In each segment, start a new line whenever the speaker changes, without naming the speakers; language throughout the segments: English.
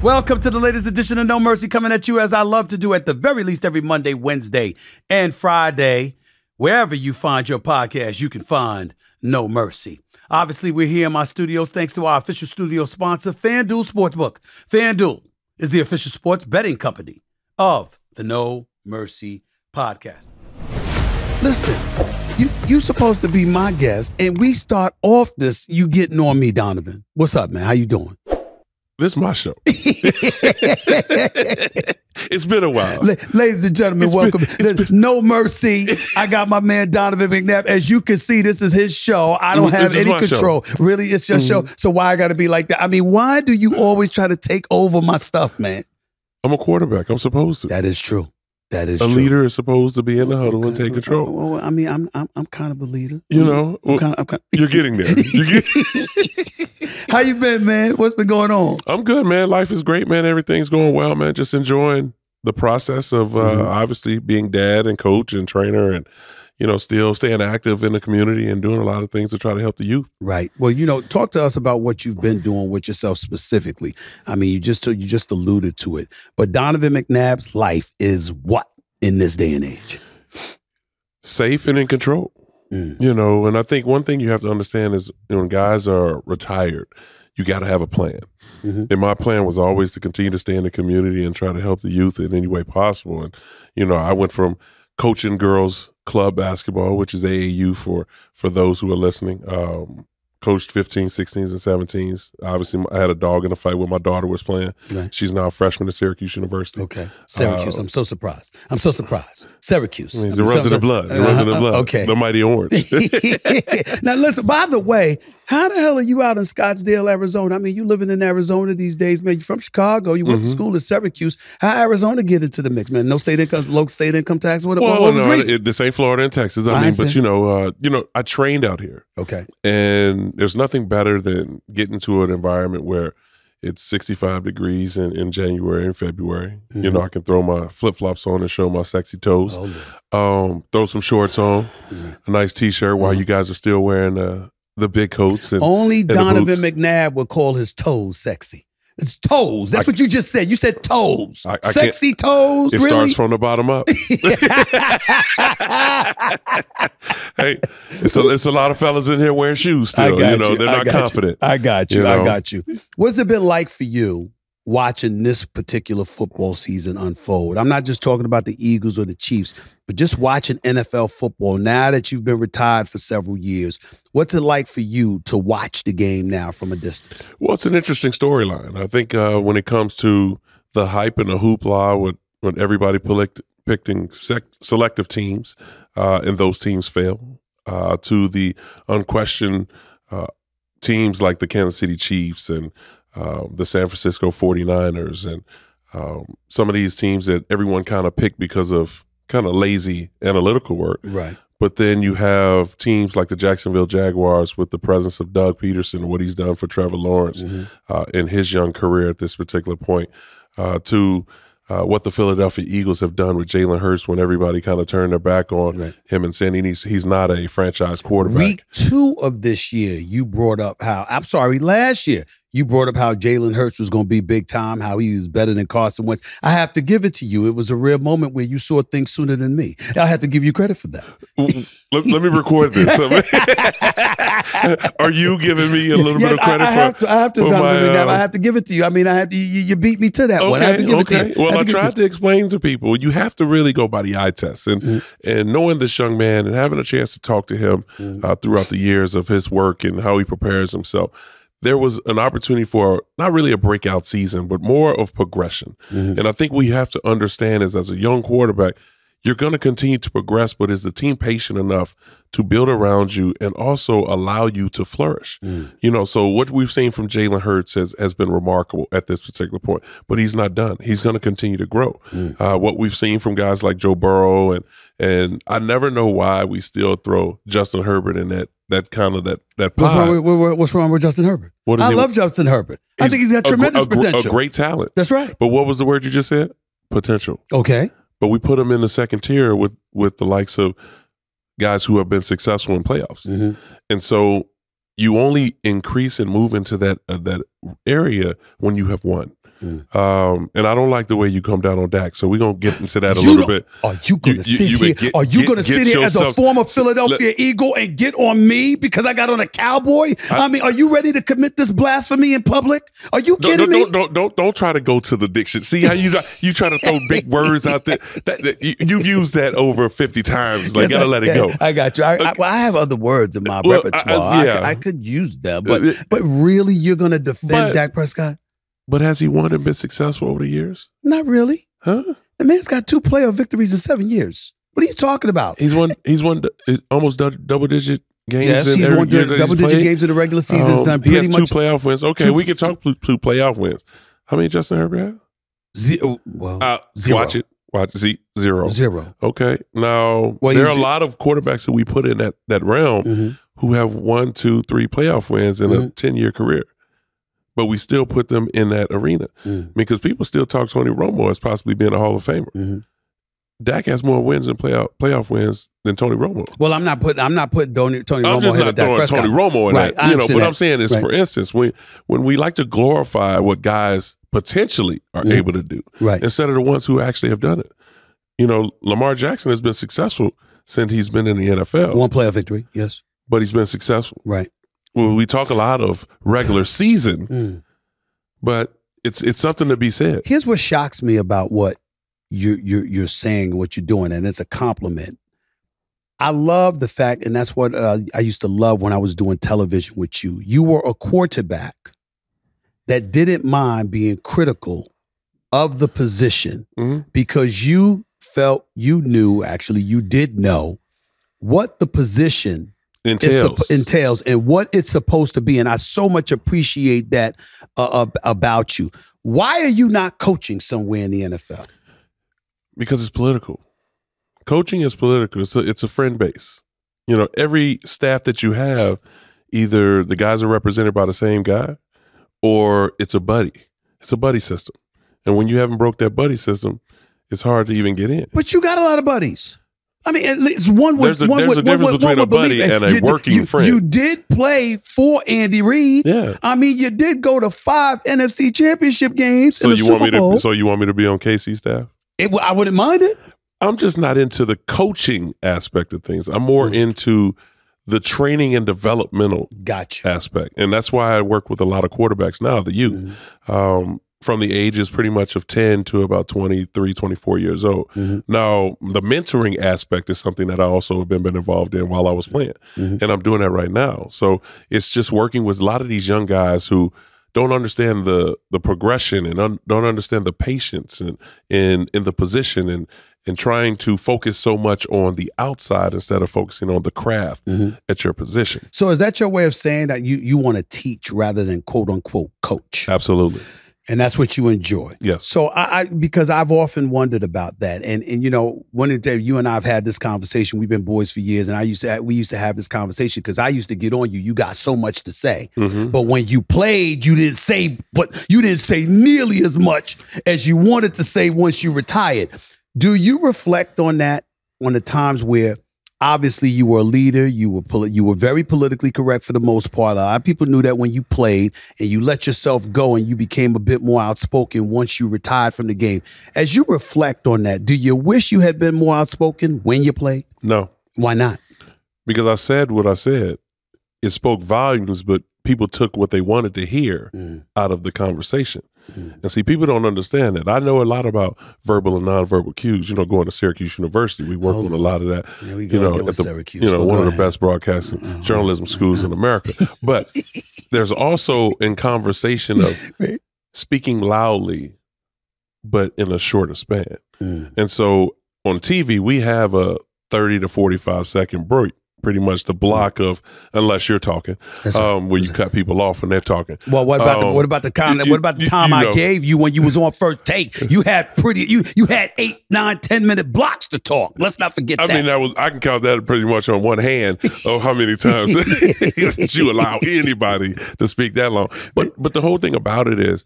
Welcome to the latest edition of No Mercy, coming at you as I love to do at the very least every Monday, Wednesday, and Friday. Wherever you find your podcast, you can find No Mercy. Obviously, we're here in my studios thanks to our official studio sponsor, FanDuel Sportsbook. FanDuel is the official sports betting company of the No Mercy podcast. Listen, you supposed to be my guest, and we start off this, you getting on me, Donovan. What's up, man? How you doing?
This is my show. It's been a while.
Ladies and gentlemen, welcome. No Mercy. I got my man Donovan McNabb. As you can see, this is his show. I don't have any control. Show. Really, it's your show. So why I got to be like that? I mean, why do you always try to take over my stuff, man?
I'm a quarterback. I'm supposed to.
That is true. That is
a
true.
Leader is supposed to be in the huddle and take control.
Well, I mean, I'm kind of a leader.
You know, you're getting there.
How you been, man? What's been going on?
I'm good, man. Life is great, man. Everything's going well, man. Just enjoying the process of obviously being dad and coach and trainer and, you know, still staying active in the community and doing a lot of things to try to help the youth.
Right. Well, you know, talk to us about what you've been doing with yourself specifically. I mean, you just alluded to it. But Donovan McNabb's life is what in this day and age?
Safe and in control. You know, and I think one thing you have to understand is, you know, when guys are retired, you got to have a plan. And my plan was always to continue to stay in the community and try to help the youth in any way possible. And, you know, I went from coaching girls club basketball, which is AAU for those who are listening. Coached 15s, 16s, and 17s. Obviously, I had a dog in a fight when my daughter was playing. Right. She's now a freshman at Syracuse University.
Okay. Syracuse. I'm so surprised. Syracuse.
It runs in the blood. It runs in the blood. Okay. The mighty orange.
Now, listen, by the way, how the hell are you out in Scottsdale, Arizona? I mean, you living in Arizona these days, man. You're from Chicago. You went to school at Syracuse. How Arizona get into the mix, man? No state income, local state income tax? What was the reason?
This ain't Florida and Texas. I mean, but, you know, I trained out here.
Okay.
And there's nothing better than getting to an environment where it's 65 degrees in January and February. You know, I can throw my flip-flops on and show my sexy toes. Throw some shorts on, a nice T-shirt while you guys are still wearing the big coats.
Only Donovan McNabb would call his toes sexy. It's toes. That's what you just said. You said toes. Sexy toes,
it
really?
Starts from the bottom up. Hey, it's a lot of fellas in here wearing shoes still. They're not confident.
I got you. What has it been like for you watching this particular football season unfold? I'm not just talking about the Eagles or the Chiefs, but just watching NFL football now that you've been retired for several years. What's it like for you to watch the game now from a distance?
Well, it's an interesting storyline. I think when it comes to the hype and the hoopla with everybody picking selective teams and those teams fail, to the unquestioned teams like the Kansas City Chiefs and the San Francisco 49ers and some of these teams that everyone kind of picked because of kind of lazy analytical work.
Right.
But then you have teams like the Jacksonville Jaguars with the presence of Doug Peterson, what he's done for Trevor Lawrence in his young career at this particular point, to what the Philadelphia Eagles have done with Jalen Hurts when everybody kind of turned their back on him and saying he's not a franchise quarterback.
Week 2 of this year, you brought up last year, you brought up how Jalen Hurts was going to be big time, how he was better than Carson Wentz. I have to give it to you. It was a real moment where you saw things sooner than me. I have to give you credit for that.
Let me record this. Are you giving me a little bit of credit
I have to give it to you. I mean, you beat me to that one. I have to give it to you.
Well, I tried to explain to people, you have to really go by the eye test. And knowing this young man and having a chance to talk to him throughout the years of his work and how he prepares himself, there was an opportunity for not really a breakout season, but more of progression. And I think we have to understand is as a young quarterback, you're going to continue to progress, but is the team patient enough to build around you and also allow you to flourish? You know, so what we've seen from Jalen Hurts has been remarkable at this particular point, but he's not done. He's going to continue to grow. What we've seen from guys like Joe Burrow and I never know why we still throw Justin Herbert in that pie.
What's wrong with Justin Herbert? I love Justin Herbert. I think he's got tremendous potential.
A great talent.
That's right.
But what was the word you just said? Potential.
Okay.
But we put him in the second tier with the likes of guys who have been successful in playoffs. And so you only increase and move into that area when you have won. And I don't like the way you come down on Dak. So we're going to get into that a little bit.
Are you going to sit here? Are you going to sit here as a former Philadelphia Eagle and get on me because I got on a Cowboy? I mean, are you ready to commit this blasphemy in public? Are you kidding me?
Don't try to go to the diction. See how you try to throw big words out there? You've used that over 50 times. Like, gotta let it go.
I got you. I have other words in my repertoire. I could use them, but really, you're going to defend Dak Prescott?
But has he won and been successful over the years?
Not really.
Huh?
The man's got 2 playoff victories in 7 years. What are you talking about?
He's won almost double-digit games.
Yes, he's won double-digit games in the regular season. He's done pretty much.
He has 2 playoff wins. Okay, we can talk 2 playoff wins. How many Justin Herbert have?
Zero.
Watch it. See, 0.
0.
Okay. Now, there are a lot of quarterbacks that we put in that realm who have 1, 2, 3 playoff wins in a 10-year career. But we still put them in that arena because people still talk Tony Romo as possibly being a Hall of Famer. Dak has more wins and playoff wins than Tony Romo.
Well, I'm not putting Tony Romo.
I'm just not throwing Tony Romo in that. But I'm saying is, for instance, when we like to glorify what guys potentially are able to do, instead of the ones who actually have done it. Lamar Jackson has been successful since he's been in the NFL.
1 playoff victory, yes,
but he's been successful,
right.
Well, we talk a lot of regular season, but it's something to be said.
Here's what shocks me about what you're saying, what you're doing, and it's a compliment. I love the fact, and that's what I used to love when I was doing television with you. You were a quarterback that didn't mind being critical of the position because you felt you did know what the position entails and what it's supposed to be. And I so much appreciate that about you. Why are you not coaching somewhere in the NFL?
Because it's political. Coaching is political. It's a friend base. Every staff that you have, either the guys are represented by the same guy or it's a buddy. It's a buddy system. And when you haven't broke that buddy system, it's hard to even get in.
But you got a lot of buddies. I mean, at least one would.
There's a difference between a buddy and a working friend.
You did play for Andy Reid.
Yeah.
I mean, you did go to 5 NFC Championship games.
So you want me to be on KC staff?
I wouldn't mind it.
I'm just not into the coaching aspect of things. I'm more into the training and developmental aspect, and that's why I work with a lot of quarterbacks now, the youth. From the ages pretty much of 10 to about 23, 24 years old. Now, the mentoring aspect is something that I also have been involved in while I was playing. And I'm doing that right now. So it's just working with a lot of these young guys who don't understand the progression and don't understand the patience and in the position and trying to focus so much on the outside instead of focusing on the craft at your position.
So is that your way of saying that you want to teach rather than quote unquote coach?
Absolutely.
And that's what you enjoy.
Yes.
So because I've often wondered about that. And one of the days you and I have had this conversation. We've been boys for years, and we used to have this conversation because I used to get on you. You got so much to say. But when you played, you didn't say nearly as much as you wanted to say once you retired. Do you reflect on that, on the times where obviously you were a leader, you were very politically correct for the most part. A lot of people knew that when you played and you let yourself go and you became a bit more outspoken once you retired from the game. As you reflect on that, do you wish you had been more outspoken when you played?
No.
Why not?
Because I said what I said. It spoke volumes, but people took what they wanted to hear out of the conversation. And see, people don't understand that. I know a lot about verbal and nonverbal cues. Going to Syracuse University, we work on a lot of that. At one of the best broadcasting journalism schools in America. But there's also in conversation of speaking loudly, but in a shorter span. And so on TV, we have a 30 to 45 second break. Pretty much the block of, unless you're talking, where you cut people off when they're talking.
Well, what about the time I gave you when you was on First Take? You had you had 8, 9, 10-minute blocks to talk. Let's not forget that.
I mean, I can count that pretty much on one hand of how many times you allow anybody to speak that long. But the whole thing about it is,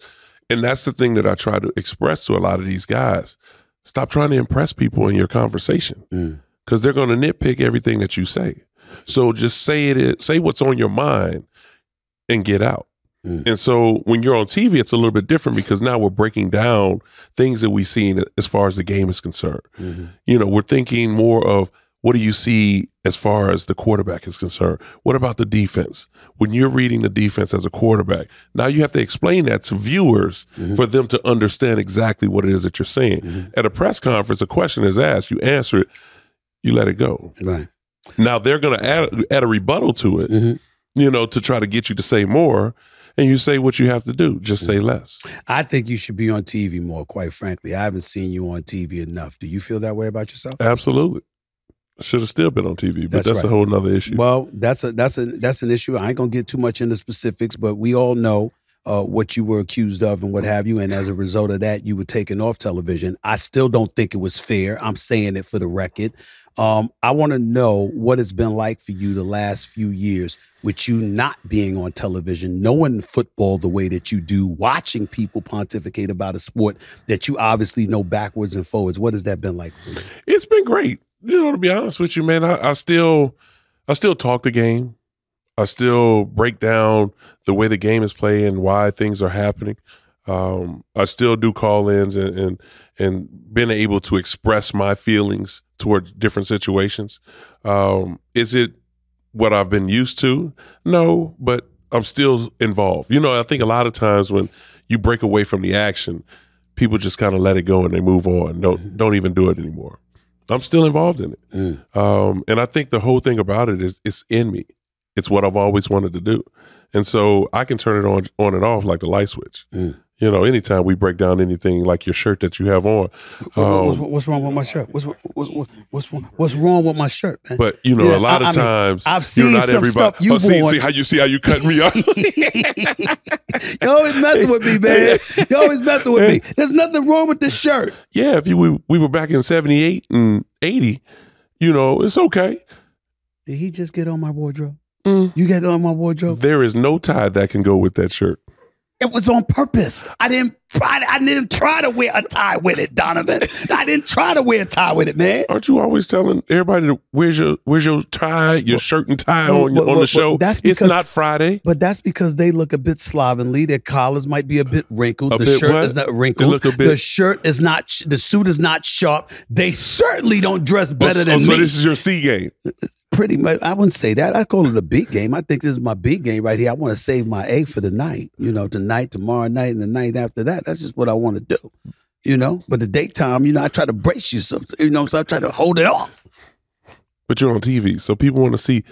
and that's the thing that I try to express to a lot of these guys: stop trying to impress people in your conversation. Because they're going to nitpick everything that you say. So just say what's on your mind and get out. And so when you're on TV, it's a little bit different because now we're breaking down things that we've seen as far as the game is concerned. You know, we're thinking more of what do you see as far as the quarterback is concerned? What about the defense? When you're reading the defense as a quarterback, now you have to explain that to viewers for them to understand exactly what it is that you're saying. At a press conference, a question is asked, you answer it, you let it go.
Right.
Now they're going to add a rebuttal to it, you know, to try to get you to say more. And you say what you have to do. Just say less.
I think you should be on TV more, quite frankly. I haven't seen you on TV enough. Do you feel that way about yourself?
Absolutely. Should have still been on TV, but that's right. A whole nother issue.
Well, that's an issue. I ain't going to get too much into specifics, but we all know what you were accused of and what have you. And as a result of that, you were taken off television. I still don't think it was fair. I'm saying it for the record. I want to know what it's been like for you the last few years with you not being on television, knowing football the way that you do, watching people pontificate about a sport that you obviously know backwards and forwards. What has that been like for you?
It's been great. You know, to be honest with you, man, I still talk the game. I still break down the way the game is played and why things are happening. I still do call-ins and being able to express my feelings toward different situations. Is it what I've been used to? No, but I'm still involved. You know, I think a lot of times when you break away from the action, people just kind of let it go and they move on. Don't even do it anymore. I'm still involved in it. And I think the whole thing about it is it's in me. It's what I've always wanted to do. And so I can turn it on and off like the light switch. You know, anytime we break down anything like your shirt that you have on.
What's wrong with my shirt? What's wrong with my shirt, man?
But, you know, a lot of times,
I've seen not some stuff you've worn.
See how you cut me off?
You're always messing with me, man. You're always messing with me. There's nothing wrong with this shirt.
Yeah, if we were back in 78 and 80, you know, it's okay.
Did he just get on my wardrobe? You get on my wardrobe?
There is no tie that can go with that shirt.
It was on purpose. I didn't try to wear a tie with it, Donovan. I didn't try to wear a tie with it, man.
Aren't you always telling everybody to where's your tie, your shirt and tie on the show?
That's because,
it's not Friday.
But that's because they look a bit slovenly. Their collars might be a bit wrinkled. The shirt is not wrinkled. The shirt is not. The suit is not sharp. They certainly don't dress better than me.
So this is your C game.
Pretty much, I wouldn't say that. I call it a B game. I think this is my B game right here. I want to save my A for the night. You know, tonight, tomorrow night, and the night after that. That's just what I want to do. You know, but the daytime, you know, I try to brace you, so I try to hold it off.
But you're on TV, so people want to see.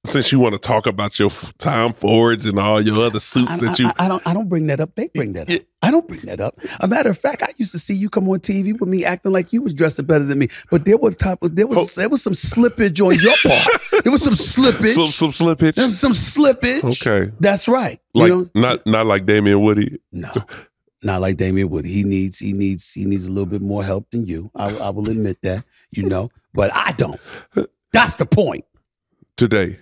Since you want to talk about your Tom Fords and all your other suits
I don't bring that up. They bring that up. I don't bring that up. A matter of fact, I used to see you come on TV with me acting like you was dressing better than me. But there was some slippage on your part. There was some slippage.
Some slippage.
There was some slippage.
Okay,
that's right.
Like not like Damian Woody.
No, not like Damian Woody. He needs a little bit more help than you. I will admit that. You know, but I don't. That's the point.
Today.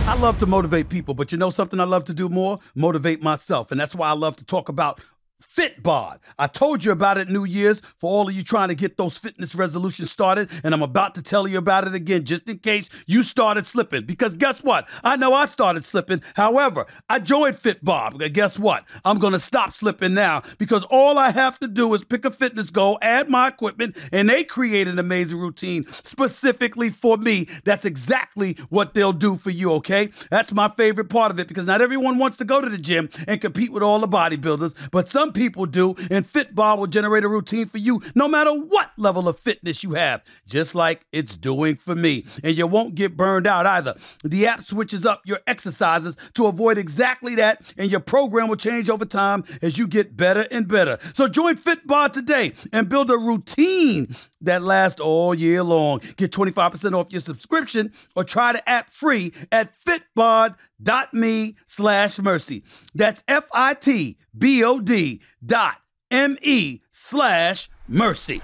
I love to motivate people, but you know something I love to do more? Motivate myself. And that's why I love to talk about FitBod. I told you about it New Year's for all of you trying to get those fitness resolutions started, and I'm about to tell you about it again just in case you started slipping. Because guess what? I know I started slipping. However, I joined FitBod. Guess what? I'm going to stop slipping now because all I have to do is pick a fitness goal, add my equipment, and they create an amazing routine specifically for me. That's exactly what they'll do for you, okay? That's my favorite part of it because not everyone wants to go to the gym and compete with all the bodybuilders, but some people do, and FitBod will generate a routine for you no matter what level of fitness you have, just like it's doing for me. And you won't get burned out either. The app switches up your exercises to avoid exactly that, and your program will change over time as you get better and better. So join FitBod today and build a routine that lasts all year long. Get 25% off your subscription or try the app free at fitbod.me/mercy. That's FITBOD.me/mercy.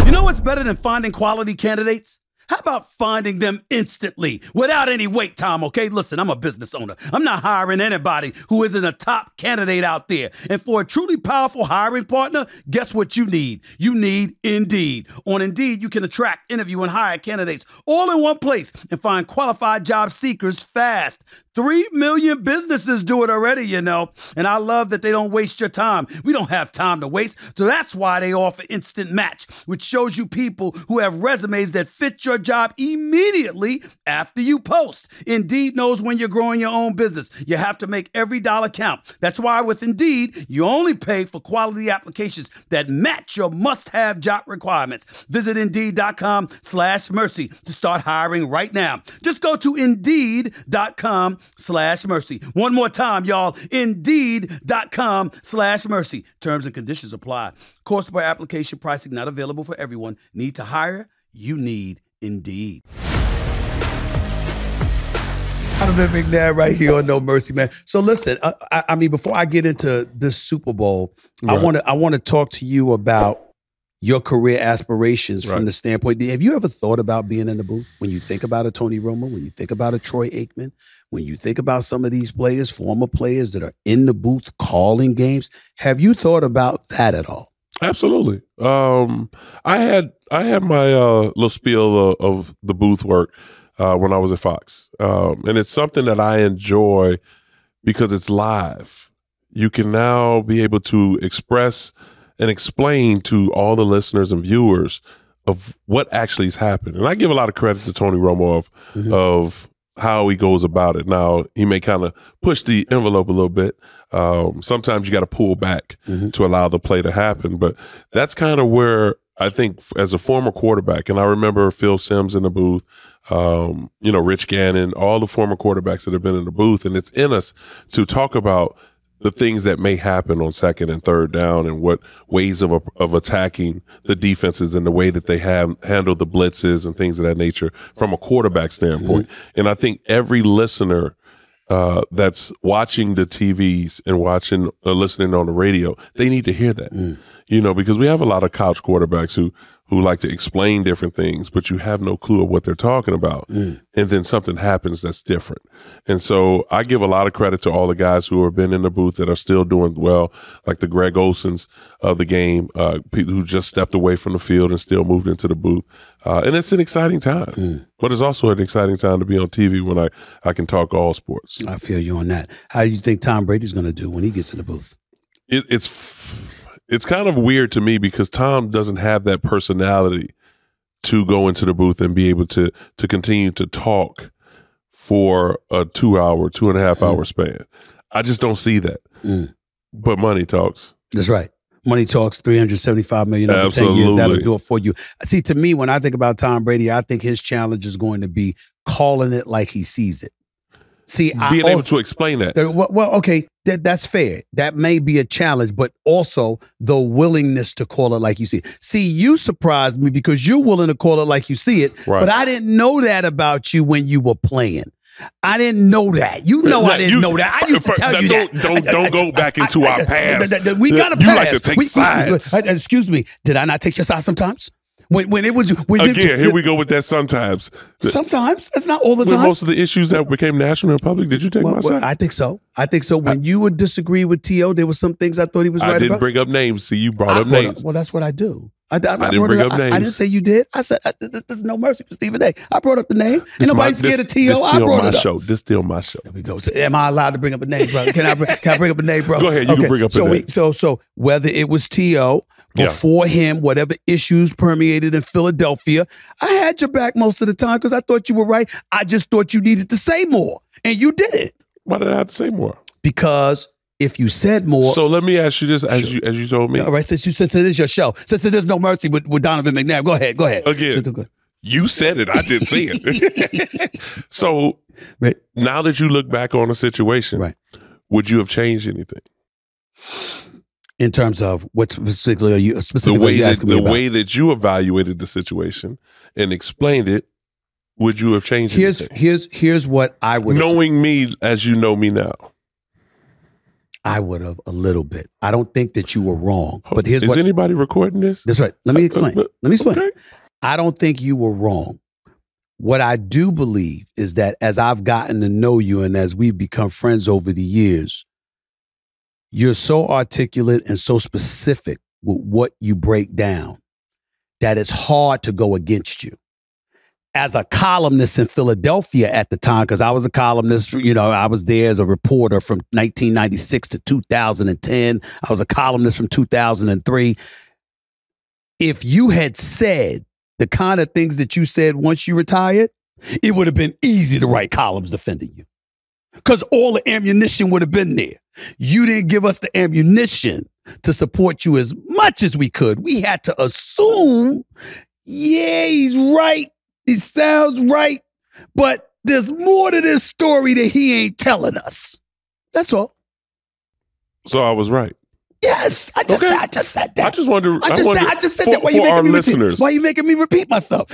You know what's better than finding quality candidates? How about finding them instantly without any wait time, okay? Listen, I'm a business owner. I'm not hiring anybody who isn't a top candidate out there. And for a truly powerful hiring partner, guess what you need? You need Indeed. On Indeed, you can attract, interview, and hire candidates all in one place and find qualified job seekers fast. 3 million businesses do it already, you know. And I love that they don't waste your time. We don't have time to waste. So that's why they offer Instant Match, which shows you people who have resumes that fit your job immediately after you post. Indeed knows when you're growing your own business. You have to make every dollar count. That's why with Indeed, you only pay for quality applications that match your must-have job requirements. Visit Indeed.com/mercy to start hiring right now. Just go to Indeed.com/mercy. One more time, y'all. Indeed.com/mercy. Terms and conditions apply. Cost per application pricing not available for everyone. Need to hire? You need Indeed. Donovan McNabb right here on No Mercy, man. So listen, I mean, before I get into this Super Bowl, right. I want to talk to you about your career aspirations from the standpoint. Have you ever thought about being in the booth? When you think about a Tony Romo, when you think about a Troy Aikman, when you think about some of these players, former players that are in the booth calling games, have you thought about that at all?
Absolutely. I had my little spiel of the booth work when I was at Fox, and it's something that I enjoy because it's live. You can now be able to express and explain to all the listeners and viewers of what actually has happened. And I give a lot of credit to Tony Romo of how he goes about it. Now, he may kind of push the envelope a little bit. Sometimes you got to pull back to allow the play to happen. But that's kind of where I think as a former quarterback, and I remember Phil Simms in the booth, Rich Gannon, all the former quarterbacks that have been in the booth, and it's in us to talk about the things that may happen on second and third down and what ways of attacking the defenses and the way that they have handled the blitzes and things of that nature from a quarterback standpoint. And I think every listener that's watching the TVs and listening on the radio, they need to hear that, because we have a lot of couch quarterbacks who like to explain different things, but you have no clue of what they're talking about. And then something happens that's different. And so I give a lot of credit to all the guys who have been in the booth that are still doing well, like the Greg Olsons of the game, people who just stepped away from the field and still moved into the booth. And it's an exciting time. But it's also an exciting time to be on TV when I can talk all sports.
I feel you on that. How do you think Tom Brady's going to do when he gets in the booth?
It's kind of weird to me because Tom doesn't have that personality to go into the booth and be able to continue to talk for a 2.5 hour span. I just don't see that. But money talks.
That's right. Money talks, $375 million over 10 years. That'll do it for you. See, to me, when I think about Tom Brady, I think his challenge is going to be calling it like he sees it. See,
being able to explain that.
Well, okay, that's fair. That may be a challenge, but also the willingness to call it like you see it. See, you surprised me because you're willing to call it like you see it, but I didn't know that about you when you were playing. I didn't know that. I didn't know that. I used to tell you that.
Don't go back into our past.
We got to pass.
You like to take sides.
Excuse me. Did I not take your side sometimes? When it was
here we go with that sometimes.
Sometimes it's not all the time.
Most of the issues that became national and public, did you take my side?
I think so. When you would disagree with T.O., there were some things I thought he was right about.
I didn't bring up names. See, you brought up names.
Well, that's what I do. I
didn't bring up names.
I didn't say you did. I said there's no mercy for Stephen A. I brought up the name. Ain't nobody scared of T.O. I brought it up.
This still my show.
There we go. So am I allowed to bring up a name, brother? Can I bring up a name, bro?
Go ahead. You can bring up a name.
So whether it was T.O., before him, whatever issues permeated in Philadelphia, I had your back most of the time because I thought you were right. I just thought you needed to say more, and you did it.
Why did I have to say more?
Because if you said more.
So let me ask you this, as you told me.
All right, since it is your show, since there's no mercy with Donovan McNabb, go ahead.
Again, you said it. I didn't say it. So now that you look back on the situation, would you have changed anything?
In terms of what specifically are you asking me about?
The way that you evaluated the situation and explained it, would you have changed anything?
Here's what I would have.
Knowing me as you know me now.
I would have a little bit. I don't think that you were wrong. But
Is anybody recording this?
That's right. Let me explain.
Okay.
I don't think you were wrong. What I do believe is that as I've gotten to know you and as we've become friends over the years, you're so articulate and so specific with what you break down that it's hard to go against you. As a columnist in Philadelphia at the time, because I was a columnist, I was there as a reporter from 1996 to 2010. I was a columnist from 2003. If you had said the kind of things that you said once you retired, it would have been easy to write columns defending you because all the ammunition would have been there. You didn't give us the ammunition to support you as much as we could. We had to assume, yeah, he's right. He sounds right. But there's more to this story that he ain't telling us. That's all.
So I was right.
Yes, I just said that.
I just wonder.
I just said that.
Why you making me listeners?
Why are you making me repeat myself?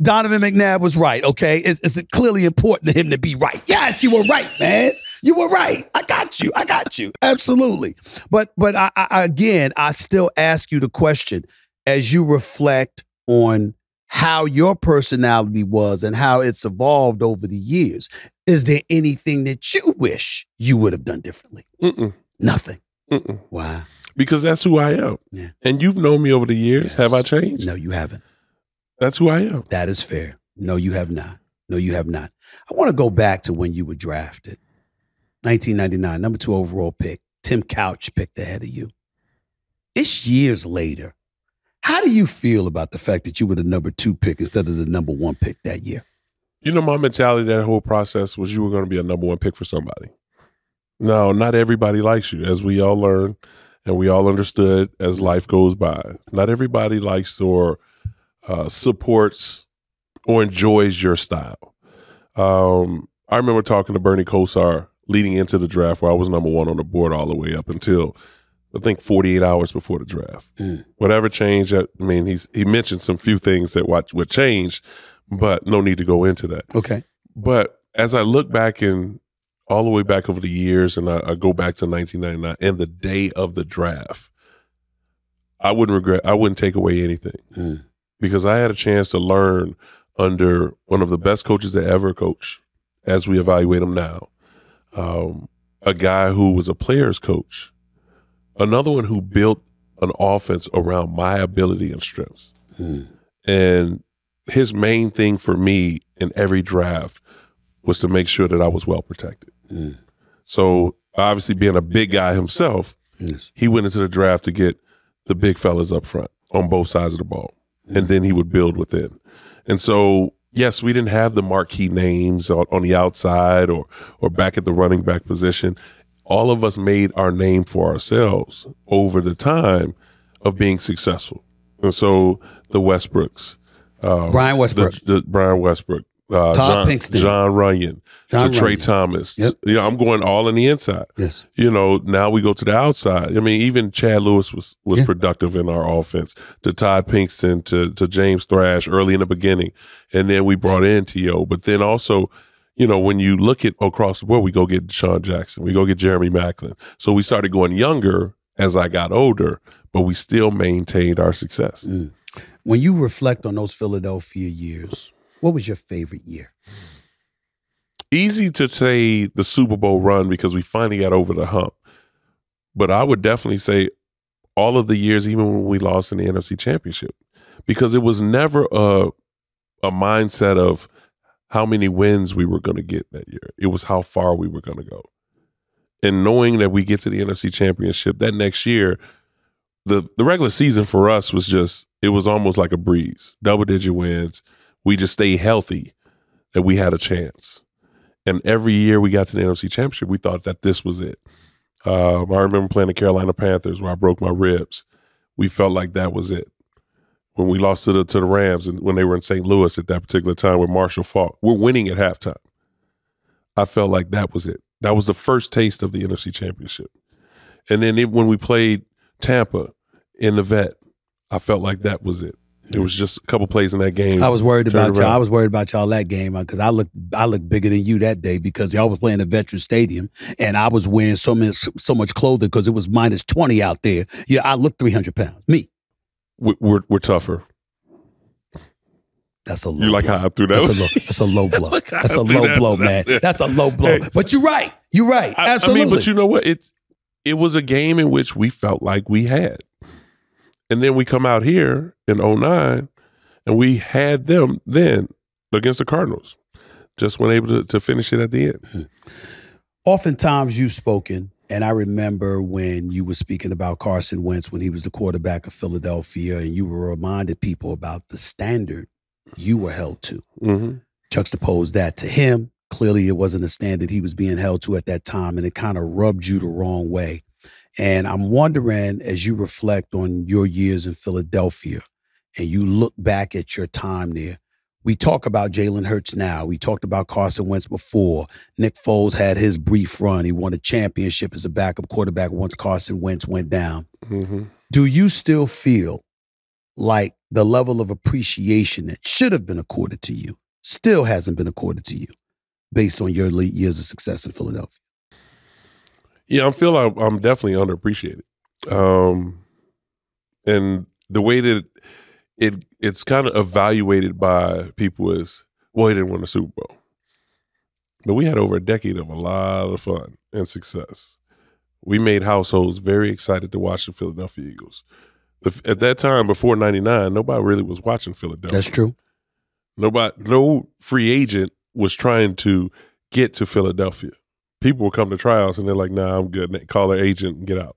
Donovan McNabb was right. Okay, it's clearly important to him to be right. Yes, you were right, man. You were right. I got you. Absolutely. But I still ask you the question as you reflect on how your personality was and how it's evolved over the years. Is there anything that you wish you would have done differently? Nothing. Why?
Because that's who I am.
Yeah.
And you've known me over the years.
Yes.
Have I changed?
No, you haven't.
That's who I am.
That is fair. No, you have not. I want to go back to when you were drafted. 1999, number 2 overall pick. Tim Couch picked ahead of you. It's years later. How do you feel about the fact that you were the number 2 pick instead of the number 1 pick that year?
My mentality that whole process was you were going to be a number 1 pick for somebody. No, not everybody likes you, as we all learned and we all understood as life goes by. Not everybody likes or supports or enjoys your style. I remember talking to Bernie Kosar leading into the draft where I was number 1 on the board all the way up until I think 48 hours before the draft. Whatever changed, he mentioned some few things that would change, but no need to go into that.
Okay.
But as I look back and all the way back over the years, and I go back to 1999 and the day of the draft, I wouldn't take away anything because I had a chance to learn under one of the best coaches that ever coached, as we evaluate him now, a guy who was a player's coach, another one who built an offense around my ability and strengths. And his main thing for me in every draft was to make sure that I was well protected. So obviously being a big guy himself, he went into the draft to get the big fellas up front on both sides of the ball. And then he would build within. And so, yes, we didn't have the marquee names on the outside or back at the running back position. All of us made our name for ourselves over the time of being successful. And so the Westbrooks,
Brian Westbrook,
Brian Westbrook,
Todd Pinkston,
John Runyon, Trey Thomas.
Yep.
I'm going all on the inside.
Yes.
Now we go to the outside. Even Chad Lewis was productive in our offense. To Todd Pinkston, to James Thrash early in the beginning, and then we brought in T.O. But then also, when you look at across the board, we go get Deshaun Jackson, we go get Jeremy Maclin. So we started going younger as I got older, but we still maintained our success.
When you reflect on those Philadelphia years, what was your favorite year?
Easy to say the Super Bowl run because we finally got over the hump. But I would definitely say all of the years, even when we lost in the NFC Championship, because it was never a mindset of how many wins we were going to get that year. It was how far we were going to go. And knowing that we get to the NFC Championship that next year, the regular season for us was it was almost like a breeze. Double-digit wins. We just stayed healthy and we had a chance. And every year we got to the NFC Championship, we thought that this was it. I remember playing the Carolina Panthers where I broke my ribs. We felt like that was it. When we lost to the Rams and when they were in St. Louis at that particular time with Marshall Faulk, we're winning at halftime. I felt like that was it. That was the first taste of the NFC Championship. And then when we played Tampa in the Vet, I felt like that was it. It was just a couple plays in that game.
I was worried about y'all. I was worried about y'all that game because I looked bigger than you that day because y'all was playing at Veterans Stadium and I was wearing so much clothing because it was minus 20 out there. Yeah, I looked 300 pounds. Me.
We're tougher.
That's a low
You like
blow.
how I threw that?
That's a low blow. That's a low blow, man. That's a low blow.
Hey,
but you're right. You're right. Absolutely.
I mean, but you know what? It was a game in which we felt like we had. And then we come out here in 2009, and we had them then against the Cardinals. Just weren't able to finish it at the end.
Oftentimes you've spoken, and I remember when you were speaking about Carson Wentz when he was the quarterback of Philadelphia, and you were reminded people about the standard you were held to.
Mm-hmm.
Juxtapose that to him. Clearly, it wasn't a standard he was being held to at that time, and it kind of rubbed you the wrong way. And I'm wondering, as you reflect on your years in Philadelphia and you look back at your time there, we talk about Jalen Hurts now. We talked about Carson Wentz before. Nick Foles had his brief run. He won a championship as a backup quarterback once Carson Wentz went down.
Mm-hmm.
Do you still feel like the level of appreciation that should have been accorded to you still hasn't been accorded to you based on your years of success in Philadelphia?
Yeah, I feel like I'm definitely underappreciated. And the way that it's kind of evaluated by people is, well, he didn't win the Super Bowl. But we had over a decade of a lot of fun and success. We made households very excited to watch the Philadelphia Eagles. At that time, before 99, nobody really was watching Philadelphia.
That's true.
No free agent was trying to get to Philadelphia. People would come to tryouts and they're like, nah, I'm good. And they call their agent and get out.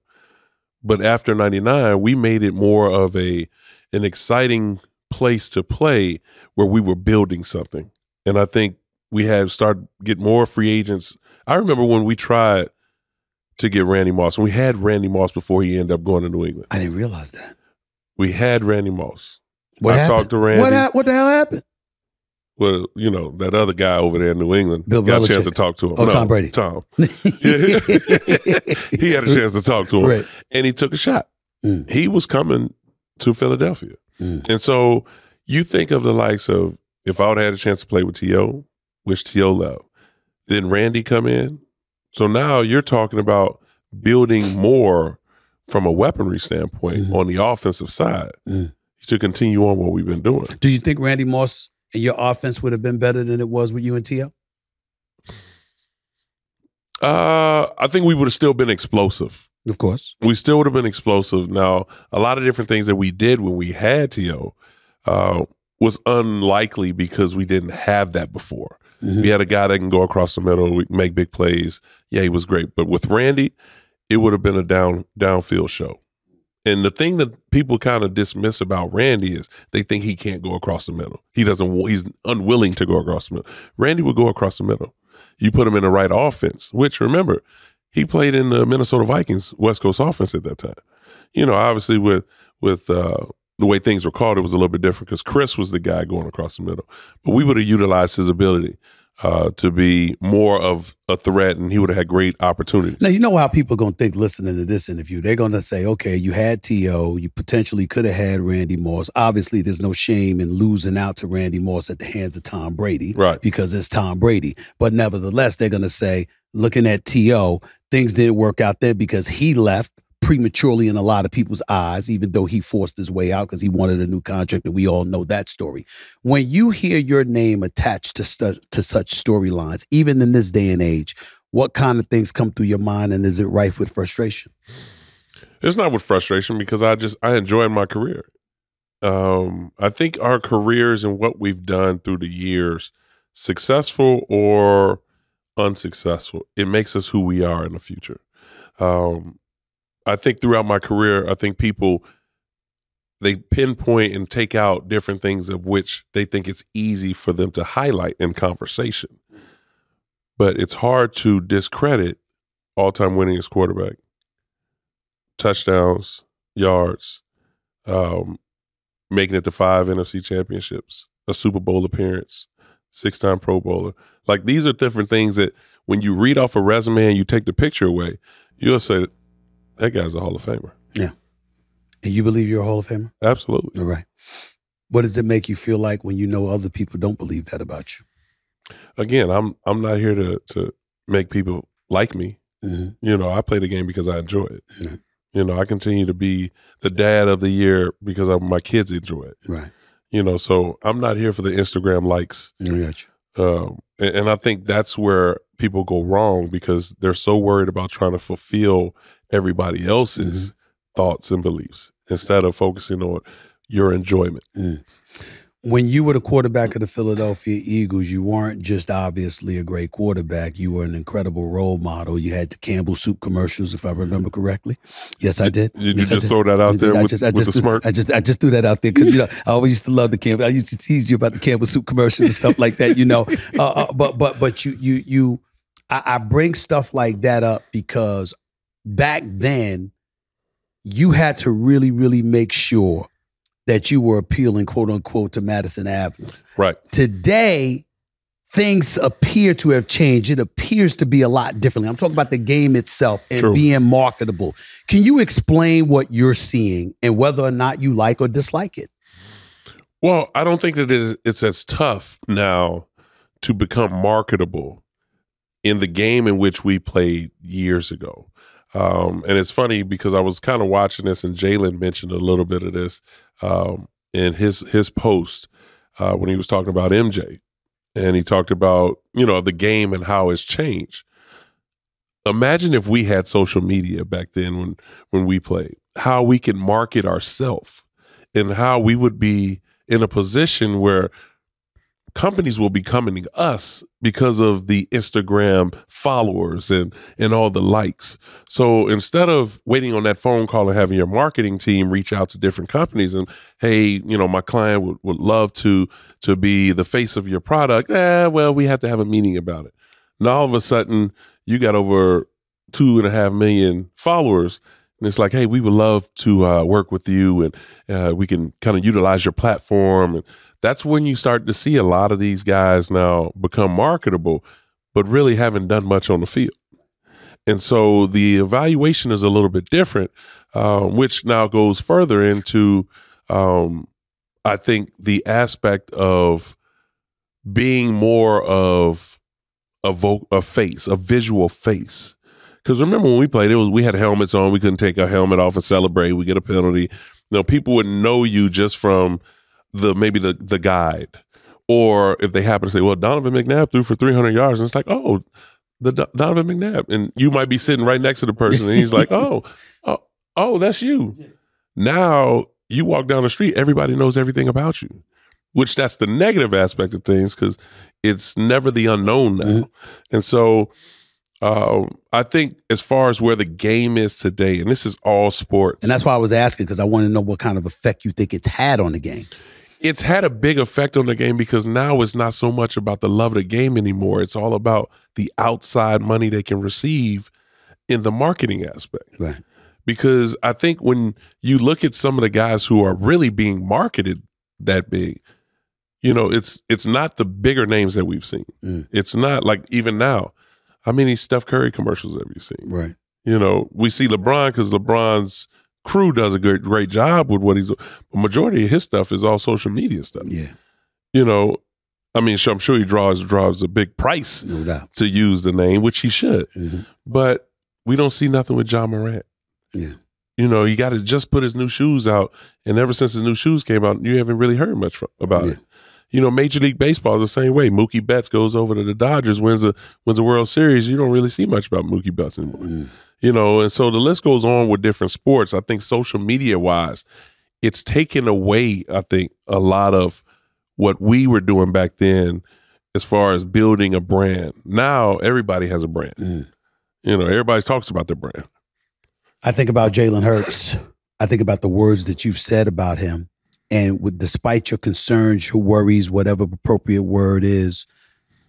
But after 99, we made it more of an exciting place to play where we were building something. And I think we had started get more free agents. I remember when we tried to get Randy Moss, and we had Randy Moss before he ended up going to New England.
I didn't realize that.
We had Randy Moss.
What happened?
Talked to Randy.
What the hell happened?
Well, you know, that other guy over there in New England
Bill
got
Belichick.
a chance to talk to him.
Oh, Tom Brady.
Tom. He had a chance to talk to him.
Right.
And he took a shot.
Mm.
He was coming to Philadelphia.
Mm.
And so you think of the likes of, if I would have had a chance to play with T.O., which T.O. left, then Randy come in. So now you're talking about building more from a weaponry standpoint on the offensive side to continue on what we've been doing.
Do you think Randy Moss and your offense would have been better than it was with you and T.O.?
I think we would have still been explosive.
Of course.
We still would have been explosive. Now, a lot of different things that we did when we had T.O. Was unlikely because we didn't have that before. Mm-hmm. We had a guy that can go across the middle, make big plays. Yeah, he was great. But with Randy, it would have been a downfield show. And the thing that people kind of dismiss about Randy is they think he can't go across the middle. He's unwilling to go across the middle. Randy would go across the middle. You put him in the right offense, which, remember, he played in the Minnesota Vikings West Coast offense at that time. You know, obviously with the way things were called, it was a little bit different because Chris was the guy going across the middle. But we would have utilized his ability to be more of a threat, and he would have had great opportunities.
Now, you know how people are going to think listening to this interview. They're going to say, okay, you had T.O., you potentially could have had Randy Moss. Obviously, there's no shame in losing out to Randy Moss at the hands of Tom Brady.
Right.
Because it's Tom Brady. But nevertheless, they're going to say, looking at T.O., things didn't work out there because he left prematurely in a lot of people's eyes, even though he forced his way out because he wanted a new contract, and we all know that story. When you hear your name attached to such storylines, even in this day and age, what kind of things come through your mind, and is it rife with frustration?
It's not with frustration because I enjoyed my career. I think our careers and what we've done through the years, successful or unsuccessful, it makes us who we are in the future. I think throughout my career, I think people, they pinpoint and take out different things of which they think it's easy for them to highlight in conversation. But it's hard to discredit all-time winningest quarterback, touchdowns, yards, making it to 5 NFC championships, a Super Bowl appearance, 6-time Pro Bowler. Like, these are different things that when you read off a resume and you take the picture away, you'll say, that guy's a Hall of Famer. Yeah.
And you believe you're a Hall of Famer?
Absolutely.
All right. What does it make you feel like when you know other people don't believe that about you?
Again, I'm not here to make people like me. Mm-hmm. You know, I play the game because I enjoy it. Mm-hmm. You know, I continue to be the dad of the year because my kids enjoy it.
Right.
So I'm not here for the Instagram likes.
I got you.
And I think that's where people go wrong because they're so worried about trying to fulfill everybody else's thoughts and beliefs instead of focusing on your enjoyment.
When you were the quarterback of the Philadelphia Eagles, you weren't just obviously a great quarterback. You were an incredible role model. You had the Campbell Soup commercials, if I remember correctly. Yes, I did.
Did
yes,
you just throw that out there with the smirk?
I just threw that out there because I always used to love the Campbell. I used to tease you about the Campbell Soup commercials and stuff like that. But I bring stuff like that up because back then you had to really, really make sure that you were appealing, quote unquote, to Madison Avenue.
Right.
Today, things appear to have changed. It appears to be a lot differently. I'm talking about the game itself and being marketable. Can you explain what you're seeing and whether or not you like or dislike it?
Well, I don't think that it's as tough now to become marketable in the game in which we played years ago. And it's funny because I was kind of watching this and Jalen mentioned a little bit of this in his post when he was talking about MJ. And he talked about, the game and how it's changed. Imagine if we had social media back then when we played, how we can market ourselves and how we would be in a position where companies will be coming to us because of the Instagram followers and all the likes. So instead of waiting on that phone call and having your marketing team reach out to different companies and, hey, my client would love to be the face of your product. Well, we have to have a meeting about it. Now all of a sudden you got over 2.5 million followers. And it's like, hey, we would love to work with you and we can kind of utilize your platform. And that's when you start to see a lot of these guys now become marketable, but really haven't done much on the field. And so the evaluation is a little bit different, which now goes further into, I think, the aspect of being more of a face, a visual face. Because remember when we played, we had helmets on. We couldn't take our helmet off and celebrate. We get a penalty. People would know you just from maybe the guide, or if they happen to say, well, Donovan McNabb threw for 300 yards, and it's like, oh, the Donovan McNabb, and you might be sitting right next to the person, and he's like, oh, that's you. Now you walk down the street, everybody knows everything about you, which that's the negative aspect of things because it's never the unknown now, and so. I think as far as where the game is today, and this is all sports.
And that's why I was asking, because I want to know what kind of effect you think it's had on the game.
It's had a big effect on the game because now it's not so much about the love of the game anymore. It's all about the outside money they can receive in the marketing aspect.
Right. Because
I think when you look at some of the guys who are really being marketed that big, it's not the bigger names that we've seen. It's not like even now. How many Steph Curry commercials have you seen?
Right.
We see LeBron because LeBron's crew does a great job with what he's. The majority of his stuff is all social media stuff.
Yeah.
I'm sure he draws a big price
no doubt
to use the name, which he should. But we don't see nothing with John Morant.
Yeah.
He got to just put his new shoes out, and ever since his new shoes came out, you haven't really heard much about it. Major League Baseball is the same way. Mookie Betts goes over to the Dodgers, wins the World Series. You don't really see much about Mookie Betts anymore. And so the list goes on with different sports. I think social media-wise, it's taken away, I think, a lot of what we were doing back then as far as building a brand. Now everybody has a brand. Everybody talks about their brand.
I think about Jalen Hurts. I think about the words that you've said about him. And despite your concerns, your worries, whatever appropriate word is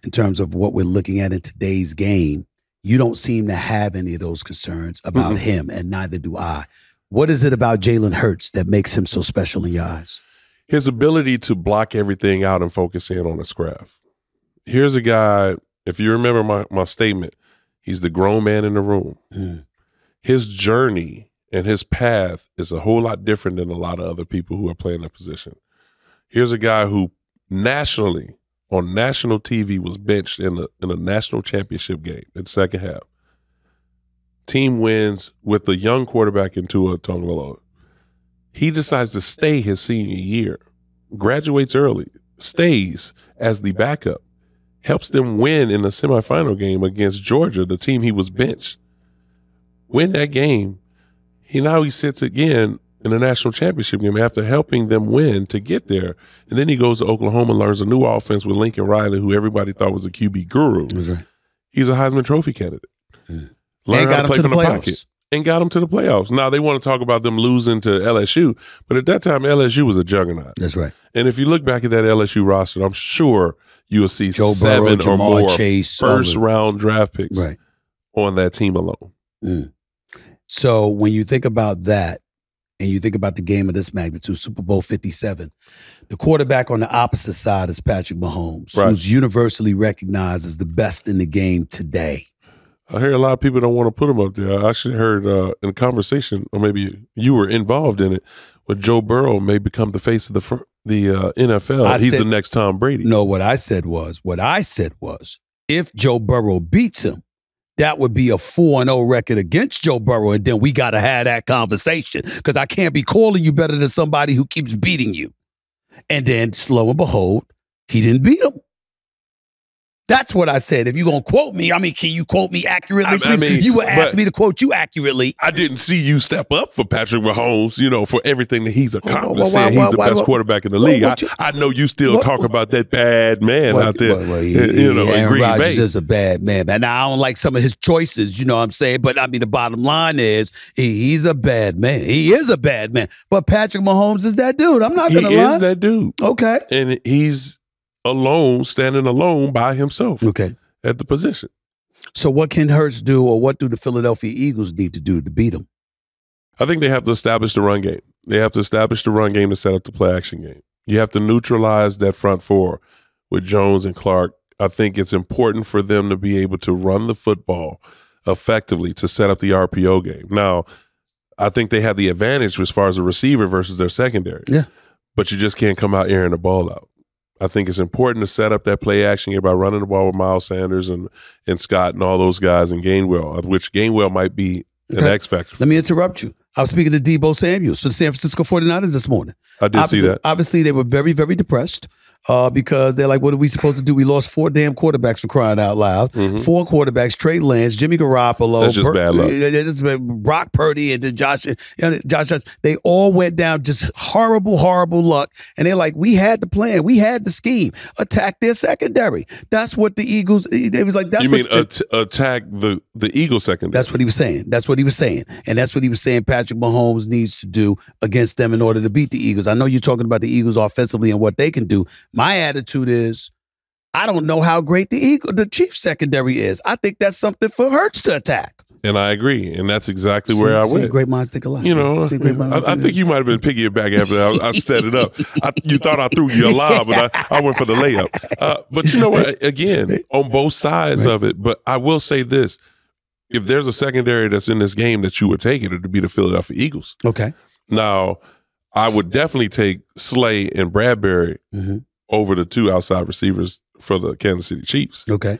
in terms of what we're looking at in today's game, you don't seem to have any of those concerns about him, and neither do I. What is it about Jalen Hurts that makes him so special in your eyes?
His ability to block everything out and focus in on his craft. Here's a guy, if you remember my statement, he's the grown man in the room. His journey and his path is a whole lot different than a lot of other people who are playing that position. Here's a guy who nationally, on national TV, was benched in a national championship game in the second half. Team wins with a young quarterback in Tua Tagovailoa. He decides to stay his senior year graduates early, stays as the backup, helps them win in the semifinal game against Georgia, the team he was benched. Win that game. He sits again in the national championship game after helping them win to get there. And then he goes to Oklahoma and learns a new offense with Lincoln Riley, who everybody thought was a QB guru.
That's right.
He's a Heisman Trophy candidate.
And
Learned
got him to the playoffs.
And got him to the playoffs. Now, they want to talk about them losing to LSU, but at that time, LSU was a juggernaut.
That's right.
And if you look back at that LSU roster, I'm sure you'll see
Joe
7
Burrow,
or more
Chase,
first-round draft picks on that team alone.
So when you think about that, and you think about the game of this magnitude, Super Bowl 57, the quarterback on the opposite side is Patrick Mahomes, who's universally recognized as the best in the game today.
I hear a lot of people don't want to put him up there. I actually heard in a conversation, or maybe you were involved in it, where Joe Burrow may become the face of the NFL. He's the next Tom Brady.
No, what I said was, if Joe Burrow beats him, that would be a 4-0 record against Joe Burrow, and then we got to have that conversation because I can't be calling you better than somebody who keeps beating you. And then, lo and behold, he didn't beat him. That's what I said. If you're going to quote me, can you quote me accurately? You would ask me to quote you accurately.
I didn't see you step up for Patrick Mahomes, for everything that he's accomplished. He's the best quarterback in the league. I know you still talk about that bad man out there, in Green
Rodgers
Bay.
Is a bad man. And I don't like some of his choices, you know what I'm saying? But, the bottom line is he's a bad man. He is a bad man. But Patrick Mahomes is that dude. I'm not going to lie.
He is that dude.
Okay.
And he's standing alone by himself at the position.
So what can Hurts do, or what do the Philadelphia Eagles need to do to beat him?
I think they have to establish the run game. They have to establish the run game to set up the play action game. You have to neutralize that front four with Jones and Clark. I think it's important for them to be able to run the football effectively to set up the RPO game. Now, I think they have the advantage as far as a receiver versus their secondary.
Yeah.
But you just can't come out airing the ball out. I think it's important to set up that play action game by running the ball with Miles Sanders and Scott and all those guys and Gainwell, which Gainwell might be an X factor.
Let me interrupt you. I was speaking to Deebo Samuels for the San Francisco 49ers this morning.
I did see that.
Obviously, they were very, very depressed because they're like, what are we supposed to do? We lost 4 damn quarterbacks, for crying out loud. 4 quarterbacks, Trey Lance, Jimmy Garoppolo.
That's just bad luck.
Brock Purdy and then Josh. They all went down, just horrible, horrible luck. And they're like, we had the plan. We had the scheme. Attack their secondary. That's what the Eagles, they was like, that's
attack the Eagles secondary?
That's what he was saying. And that's what he was saying Patrick Mahomes needs to do against them in order to beat the Eagles. I know you're talking about the Eagles offensively and what they can do. My attitude is, I don't know how great the Chiefs secondary is. I think that's something for Hurts to attack.
And I agree. And that's exactly where I went.
Great minds think alike.
I think you might have been piggybacking after I set it up. You thought I threw you a lob, but I went for the layup. But you know what? Again, on both sides of it. But I will say this. If there's a secondary that's in this game that you would take, it would be the Philadelphia Eagles.
Okay.
Now, I would definitely take Slay and Bradbury over the 2 outside receivers for the Kansas City Chiefs.
Okay.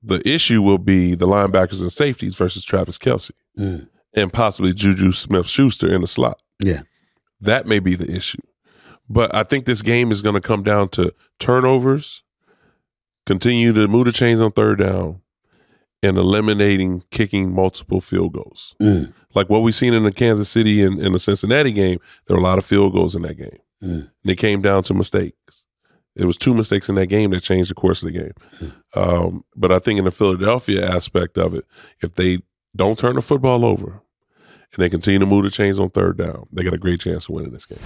The issue will be the linebackers and safeties versus Travis Kelce and possibly Juju Smith-Schuster in the slot.
Yeah.
That may be the issue. But I think this game is going to come down to turnovers, continue to move the chains on third down, and eliminating kicking multiple field goals. Like what we've seen in the Kansas City and the Cincinnati game, there were a lot of field goals in that game. And it came down to mistakes. It was 2 mistakes in that game that changed the course of the game. But I think in the Philadelphia aspect of it, if they don't turn the football over and they continue to move the chains on third down, they got a great chance of winning this game.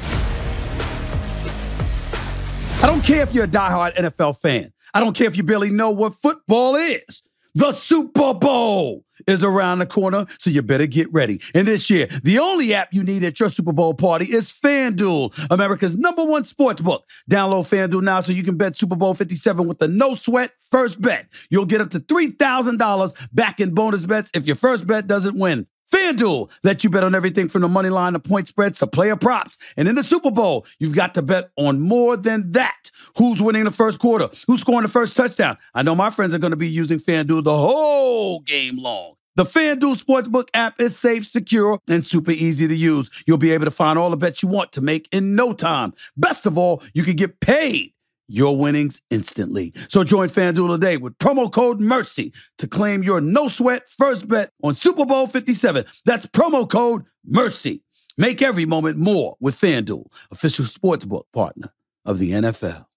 I don't care if you're a diehard NFL fan. I don't care if you barely know what football is. The Super Bowl is around the corner, so you better get ready. And this year, the only app you need at your Super Bowl party is FanDuel, America's #1 sports book. Download FanDuel now so you can bet Super Bowl 57 with a no-sweat first bet. You'll get up to $3,000 back in bonus bets if your first bet doesn't win. FanDuel lets you bet on everything from the money line to point spreads to player props. And in the Super Bowl, you've got to bet on more than that. Who's winning the first quarter? Who's scoring the first touchdown? I know my friends are going to be using FanDuel the whole game long. The FanDuel Sportsbook app is safe, secure, and super easy to use. You'll be able to find all the bets you want to make in no time. Best of all, you can get paid your winnings instantly. So join FanDuel today with promo code MERCY to claim your no-sweat first bet on Super Bowl 57. That's promo code MERCY. Make every moment more with FanDuel, official sportsbook partner of the NFL.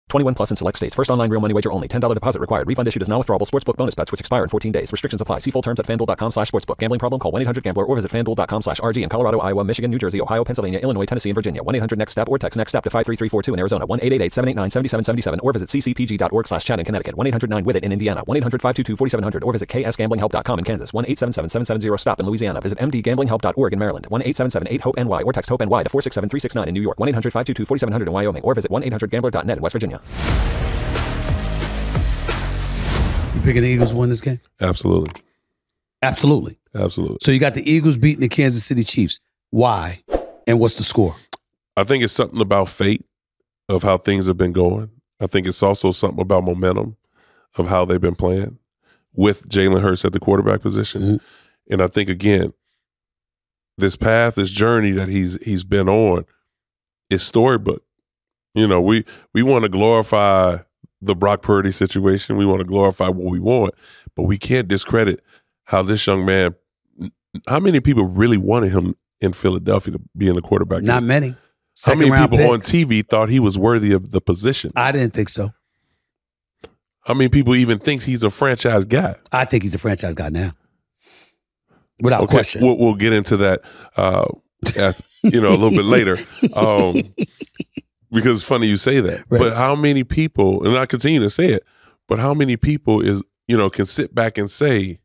21 plus in select states. First online real money wager only. $10 deposit required. Refund issued as non-withdrawable sportsbook bonus bets which expire in 14 days. Restrictions apply. See full terms at FanDuel.com/sportsbook. Gambling problem? Call 1-800-GAMBLER or visit FanDuel.com/RG in Colorado, Iowa, Michigan, New Jersey, Ohio, Pennsylvania, Illinois, Tennessee, and Virginia. 1-800-NEXT-STEP or text NEXT-STEP to 53342 in Arizona. 1-888-789-7777 or visit ccpg.org/chat in Connecticut. 1-800-9-WITH-IT in Indiana. 1-800-522-4700 or visit ksgamblinghelp.com in Kansas. 1-877-770-STOP in Louisiana. Visit mdgamblinghelp.org in Maryland. 1-877-8-HOPE-NY or text HOPE-NY to 467-369 in New York. 1-800-522-4700 in Wyoming or visit 1-800-GAMBLER.net in West Virginia.
You picking the Eagles to win this game?
Absolutely.
Absolutely.
Absolutely.
So you got the Eagles beating the Kansas City Chiefs. Why? And what's the score?
I think it's something about fate of how things have been going. I think it's also something about momentum of how they've been playing with Jalen Hurts at the quarterback position.
Mm-hmm.
And I think, again, this path, this journey that he's been on is storybook. You know, we want to glorify the Brock Purdy situation. We want to glorify what we want, but we can't discredit how this young man, how many people really wanted him in Philadelphia to be in the quarterback?
Not many.
How many people
pick
on TV thought he was worthy of the position?
I didn't think so.
How many people even think he's a franchise guy?
I think he's a franchise guy now. Without question.
We'll get into that a little bit later. Because it's funny you say that. Right. But how many people, and I continue to say it, but how many people can sit back and say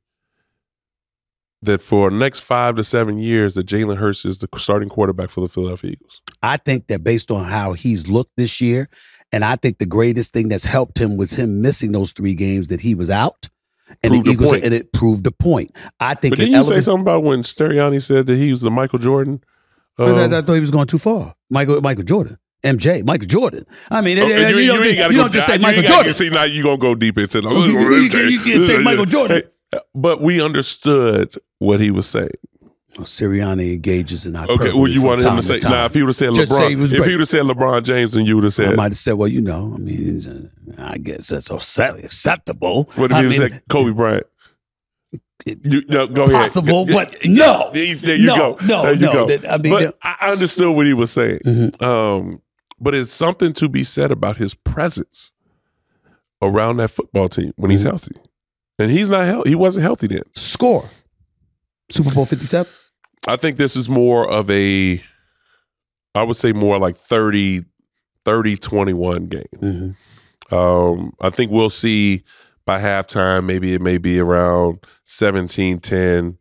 that for the next 5 to 7 years that Jalen Hurts is the starting quarterback for the Philadelphia Eagles?
I think that based on how he's looked this year, and I think the greatest thing that's helped him was him missing those 3 games that he was out. And the Eagles, and it proved a point. I think.
But didn't you say something about when Sirianni said that he was the Michael Jordan?
I thought he was going too far. Michael Jordan. MJ, Michael Jordan. I mean, you don't just say Michael Jordan.
See, now you're going to go deep into the
You can't say Michael Jordan.
Hey, but we understood what he was saying.
Well, Sirianni engages in our
okay, well, you wanted him to say, now, if he would have said LeBron, if he would have said LeBron James, and you would have said.
I might have said, well, I guess that's acceptable.
What if he would have said Kobe Bryant?
Go possible, ahead. But no.
There you go.
No.
I mean, I understood what he was saying. Mm-hmm. But it's something to be said about his presence around that football team when he's healthy. And he's not healthy. He wasn't healthy then.
Score. Super Bowl 57?
I think this is more of I would say more like 30-21 game. Mm-hmm. I think we'll see by halftime, maybe it may be around 17-10.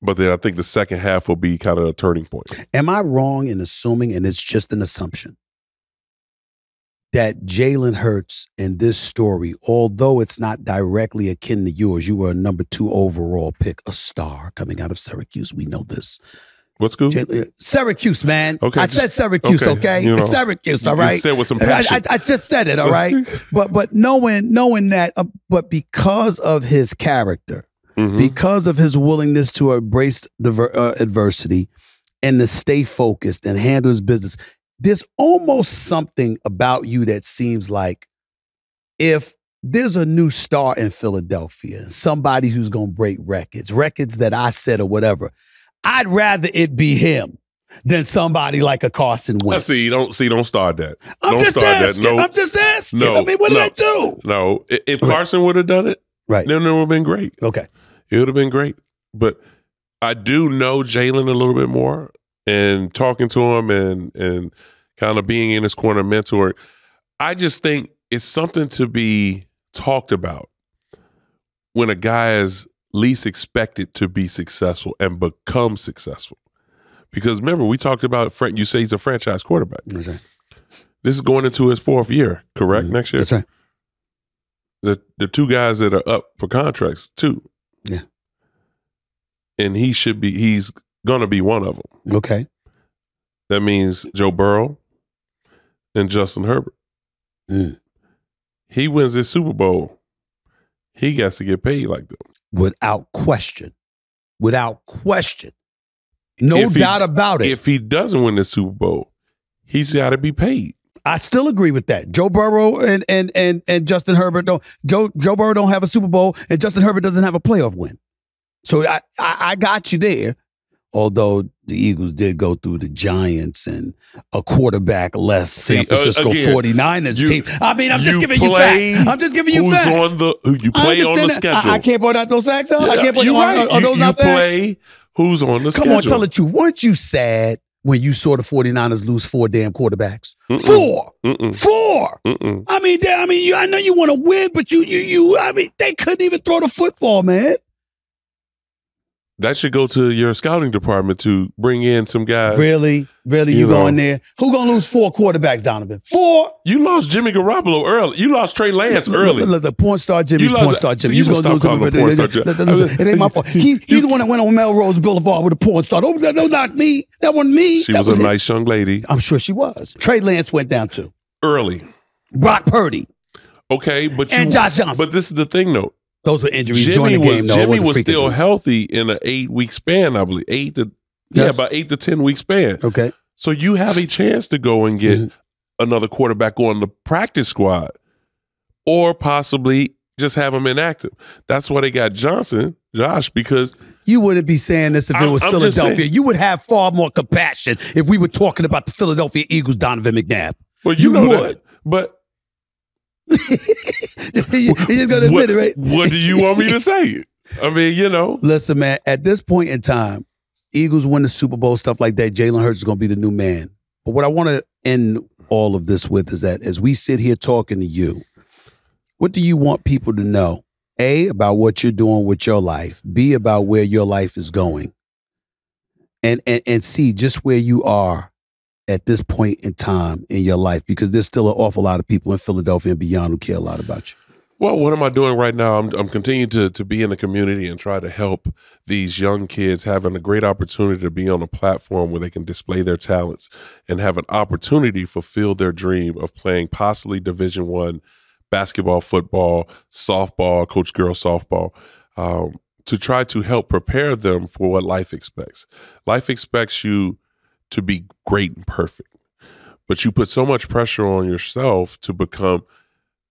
But then I think the second half will be kind of a turning point.
Am I wrong in assuming, and it's just an assumption, that Jalen Hurts in this story, although it's not directly akin to yours, you were a number 2 overall pick, a star coming out of Syracuse. We know this.
What school?
Syracuse, man.
Okay,
I said Syracuse, okay? Syracuse, all right?
You said with some passion.
I just said it, all right? but knowing that, but because of his character, because of his willingness to embrace the adversity and to stay focused and handle his business, there's almost something about you that seems like if there's a new star in Philadelphia, somebody who's going to break records that I set or whatever, I'd rather it be him than somebody like a Carson Wentz.
Don't start that.
I'm just asking.
No,
I mean, what did I do?
No, if Carson would have done it,
right,
then it would have been great.
Okay.
It would have been great. But I do know Jalen a little bit more, and talking to him and kind of being in his corner mentor, I just think it's something to be talked about when a guy is least expected to be successful and become successful. Because remember, we talked about, you say he's a franchise quarterback.
That's right.
This is going into his 4th year, correct, next year?
That's right.
The 2 guys that are up for contracts, 2.
Yeah.
And he's going to be one of them.
Okay.
That means Joe Burrow and Justin Herbert. He wins this Super Bowl. He gets to get paid like them.
Without question. Without question. No doubt about it.
If he doesn't win the Super Bowl, he's got to be paid.
I still agree with that. Joe Burrow and Justin Herbert don't. Joe Burrow don't have a Super Bowl, and Justin Herbert doesn't have a playoff win. So I got you there. Although the Eagles did go through the Giants and a quarterback-less San Francisco 49ers team. I mean, I'm just giving you facts. I'm just giving you facts.
Who you play on the schedule.
I can't point out those facts, though. I can't point
out
those facts.
You play who's on the schedule.
Come on, tell the truth. Weren't you sad when you saw the 49ers lose 4 damn quarterbacks? 4. I mean, I know you want to win, but they couldn't even throw the football, man.
That should go to your scouting department to bring in some guys.
Really? You going there? Who gonna lose 4 quarterbacks, Donovan? 4?
You lost Jimmy Garoppolo early. You lost Trey Lance early.
Look, the porn star Jimmy.
You gonna lose him.
It ain't my fault. He's the one that went on Melrose Boulevard with a porn star. Don't knock me. That wasn't me.
She was a nice young lady.
I'm sure she was. Trey Lance went down too.
Early.
Brock Purdy.
Okay,
and Josh Johnson.
But this is the thing, though.
Those were injuries during the game, though.
Jimmy was still healthy in an 8-week span, I believe. About 8 to 10 week span.
Okay.
So you have a chance to go and get another quarterback on the practice squad, or possibly just have him inactive. That's why they got Josh, because
you wouldn't be saying this if it was Philadelphia. You would have far more compassion if we were talking about the Philadelphia Eagles, Donovan McNabb.
Well, you know would. That, but.
You're gonna admit it, right?
What do you want me to say? I mean,
Listen, man, at this point in time, Eagles win the Super Bowl, stuff like that, Jalen Hurts is going to be the new man. But what I want to end all of this with is that as we sit here talking to you, what do you want people to know? A, about what you're doing with your life. B, about where your life is going. And C, just where you are at this point in time in your life, because there's still an awful lot of people in Philadelphia and beyond who care a lot about you.
Well, what am I doing right now? I'm continuing to be in the community and try to help these young kids having a great opportunity to be on a platform where they can display their talents and have an opportunity to fulfill their dream of playing possibly Division I basketball, football, softball, coach girl softball, to try to help prepare them for what life expects. Life expects you to be great and perfect, but you put so much pressure on yourself to become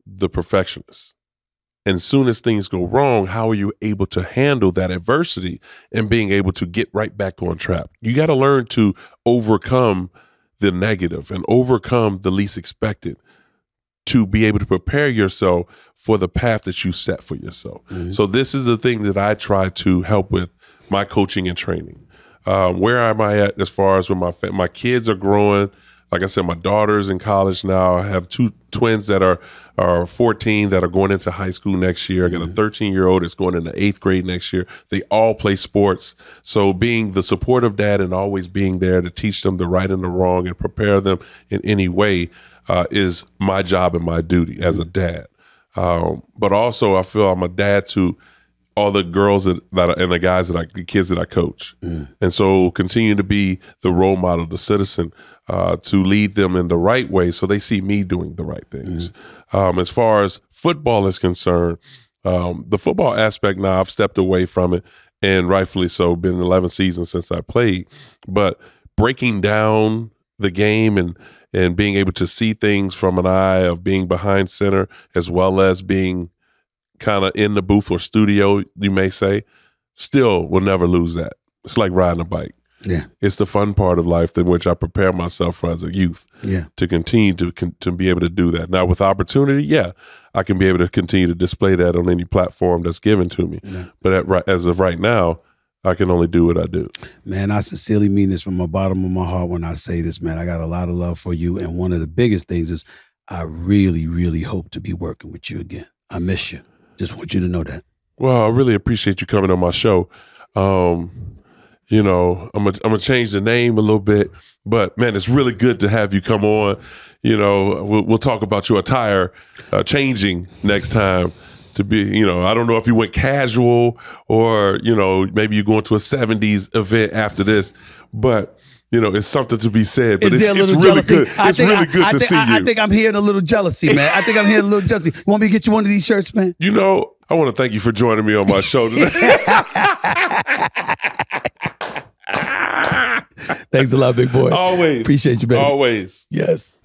the perfectionist. And as soon as things go wrong, how are you able to handle that adversity and being able to get right back on track? You got to learn to overcome the negative and overcome the least expected to be able to prepare yourself for the path that you set for yourself. Mm-hmm. So this is the thing that I try to help with my coaching and training. Where am I at as far as when my kids are growing? Like I said, my daughter's in college now. I have 2 twins that are 14 that are going into high school next year. I got a 13-year-old that's going into 8th grade next year. They all play sports. So being the supportive dad and always being there to teach them the right and the wrong and prepare them in any way is my job and my duty as a dad. But also I feel I'm a dad to all the girls and the kids that I coach. And so continue to be the role model, the citizen, to lead them in the right way so they see me doing the right things. As far as football is concerned, the football aspect now, I've stepped away from it, and rightfully so. Been 11 seasons since I played. But breaking down the game and being able to see things from an eye of being behind center as well as being kind of in the booth or studio, you may say, still will never lose that. It's like riding a bike.
Yeah,
it's the fun part of life in which I prepare myself for as a youth. Yeah, to continue to be able to do that. Now with opportunity, yeah, I can be able to continue to display that on any platform that's given to me. Yeah. But as of right now, I can only do what I do.
Man, I sincerely mean this from the bottom of my heart when I say this, man. I got a lot of love for you, and one of the biggest things is I really, really hope to be working with you again. I miss you. Just want you to know that.
Well, I really appreciate you coming on my show. You know, I'm gonna change the name a little bit, but man, it's really good to have you come on. You know, we'll talk about your attire changing next time to be, you know, I don't know if you went casual or, you know, maybe you're going to a 70s event after this, but you know, it's something to be said, but it's really good. It's really good to see you.
I think I'm hearing a little jealousy, man. I think I'm hearing a little jealousy. You want me to get you one of these shirts, man?
You know, I want to thank you for joining me on my show today.
Thanks a lot, big boy.
Always.
Appreciate you, baby.
Always.
Yes.